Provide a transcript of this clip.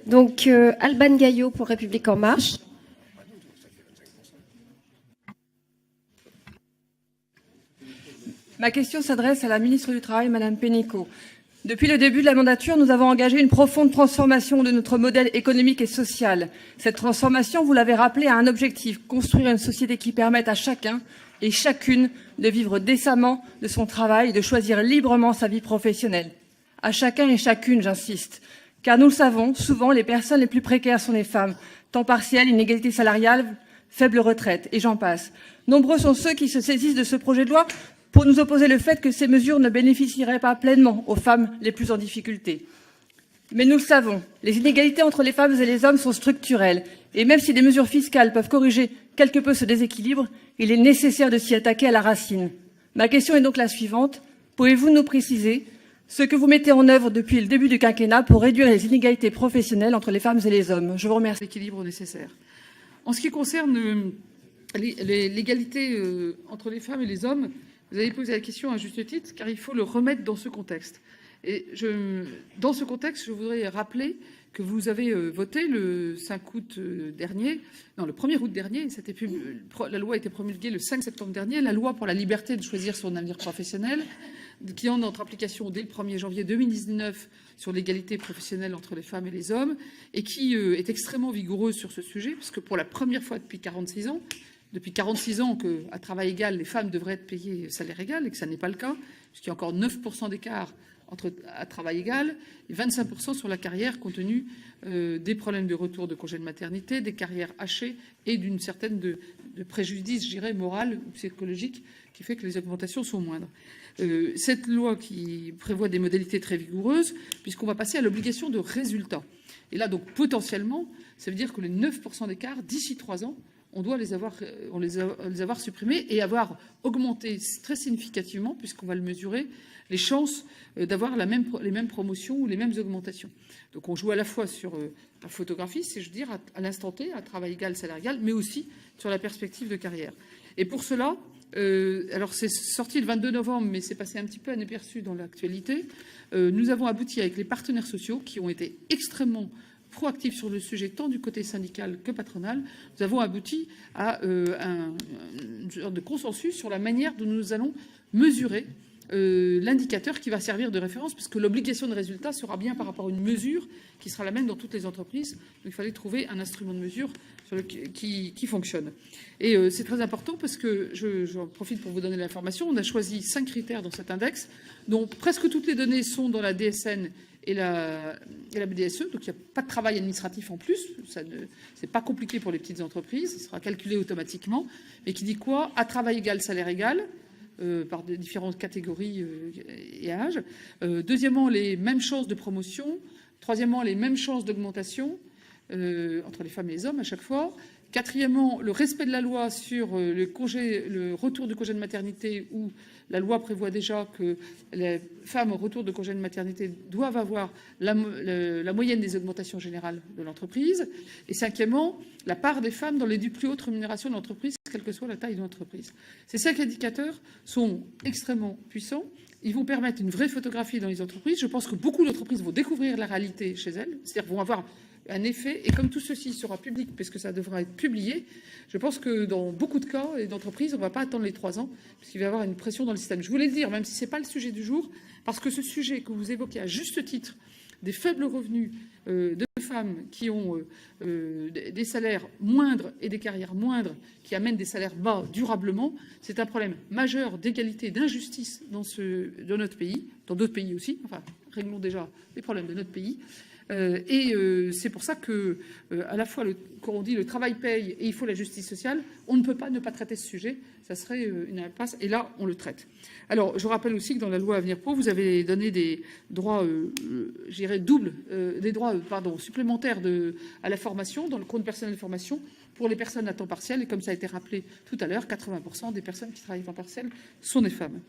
Donc, Alban Gaillot pour République En Marche. Ma question s'adresse à la ministre du Travail, Madame Pénicaud. Depuis le début de la mandature, nous avons engagé une profonde transformation de notre modèle économique et social. Cette transformation, vous l'avez rappelé, a un objectif, construire une société qui permette à chacun et chacune de vivre décemment de son travail et de choisir librement sa vie professionnelle. À chacun et chacune, j'insiste. Car nous le savons, souvent, les personnes les plus précaires sont les femmes. Temps partiel, inégalité salariale, faible retraite, et j'en passe. Nombreux sont ceux qui se saisissent de ce projet de loi pour nous opposer le fait que ces mesures ne bénéficieraient pas pleinement aux femmes les plus en difficulté. Mais nous le savons, les inégalités entre les femmes et les hommes sont structurelles. Et même si des mesures fiscales peuvent corriger quelque peu ce déséquilibre, il est nécessaire de s'y attaquer à la racine. Ma question est donc la suivante. Pouvez-vous nous préciser ce que vous mettez en œuvre depuis le début du quinquennat pour réduire les inégalités professionnelles entre les femmes et les hommes? Je vous remercie. L'équilibre nécessaire. En ce qui concerne l'égalité entre les femmes et les hommes, vous avez posé la question à juste titre, car il faut le remettre dans ce contexte. Et dans ce contexte, je voudrais rappeler que vous avez voté le 5 août dernier, non, le 1er août dernier, la loi a été promulguée le 5 septembre dernier, la loi pour la liberté de choisir son avenir professionnel, qui entre en application dès le 1er janvier 2019 sur l'égalité professionnelle entre les femmes et les hommes, et qui est extrêmement vigoureuse sur ce sujet, puisque pour la première fois depuis 46 ans qu'à travail égal, les femmes devraient être payées salaire égal, et que ça n'est pas le cas, puisqu'il y a encore 9% d'écart à travail égal, et 25% sur la carrière, compte tenu des problèmes de retour de congé de maternité, des carrières hachées et d'une certaine de préjudice, je dirais, moral ou psychologique, qui fait que les augmentations sont moindres. Cette loi qui prévoit des modalités très vigoureuses, puisqu'on va passer à l'obligation de résultat. Et là, donc, potentiellement, ça veut dire que les 9% d'écart, d'ici 3 ans, on doit les avoir supprimés et avoir augmenté très significativement, puisqu'on va le mesurer, les chances d'avoir les mêmes promotions ou les mêmes augmentations. Donc on joue à la fois sur la photographie, c'est je veux dire, à l'instant T, à travail égal, salaire égal, mais aussi sur la perspective de carrière. Et pour cela, alors c'est sorti le 22 novembre, mais c'est passé un petit peu inaperçu dans l'actualité, nous avons abouti avec les partenaires sociaux qui ont été extrêmement proactifs sur le sujet, tant du côté syndical que patronal. Nous avons abouti à un genre de consensus sur la manière dont nous allons mesurer l'indicateur qui va servir de référence, puisque l'obligation de résultat sera bien par rapport à une mesure qui sera la même dans toutes les entreprises. Donc il fallait trouver un instrument de mesure qui fonctionne. Et c'est très important parce que, j'en profite pour vous donner l'information, on a choisi 5 critères dans cet index, dont presque toutes les données sont dans la DSN et la BDSE, donc il n'y a pas de travail administratif en plus, c'est pas compliqué pour les petites entreprises, ça sera calculé automatiquement, mais qui dit quoi? À travail égal, salaire égal, par des différentes catégories et âges. Deuxièmement, les mêmes chances de promotion. Troisièmement, les mêmes chances d'augmentation entre les femmes et les hommes à chaque fois. Quatrièmement, le respect de la loi sur le retour du congé de maternité, où la loi prévoit déjà que les femmes au retour de congé de maternité doivent avoir la moyenne des augmentations générales de l'entreprise. Et cinquièmement, la part des femmes dans les plus hautes rémunérations de l'entreprise, quelle que soit la taille de l'entreprise. Ces 5 indicateurs sont extrêmement puissants. Ils vont permettre une vraie photographie dans les entreprises. Je pense que beaucoup d'entreprises vont découvrir la réalité chez elles, c'est-à-dire vont avoir un effet. Et comme tout ceci sera public, puisque ça devra être publié, je pense que dans beaucoup de cas et d'entreprises, on ne va pas attendre les 3 ans, puisqu'il va y avoir une pression dans le système. Je voulais le dire, même si ce n'est pas le sujet du jour, parce que ce sujet que vous évoquez à juste titre, des faibles revenus de femmes qui ont des salaires moindres et des carrières moindres, qui amènent des salaires bas durablement, c'est un problème majeur d'égalité, d'injustice dans notre pays, dans d'autres pays aussi. Enfin, réglons déjà les problèmes de notre pays. C'est pour ça que, à la fois, quand on dit le travail paye et il faut la justice sociale, on ne peut pas ne pas traiter ce sujet. Ça serait une impasse. Et là, on le traite. Alors, je rappelle aussi que dans la loi Avenir Pro, vous avez donné des droits, je dirais, supplémentaires à la formation, dans le compte personnel de formation, pour les personnes à temps partiel. Et comme ça a été rappelé tout à l'heure, 80% des personnes qui travaillent à temps partiel sont des femmes.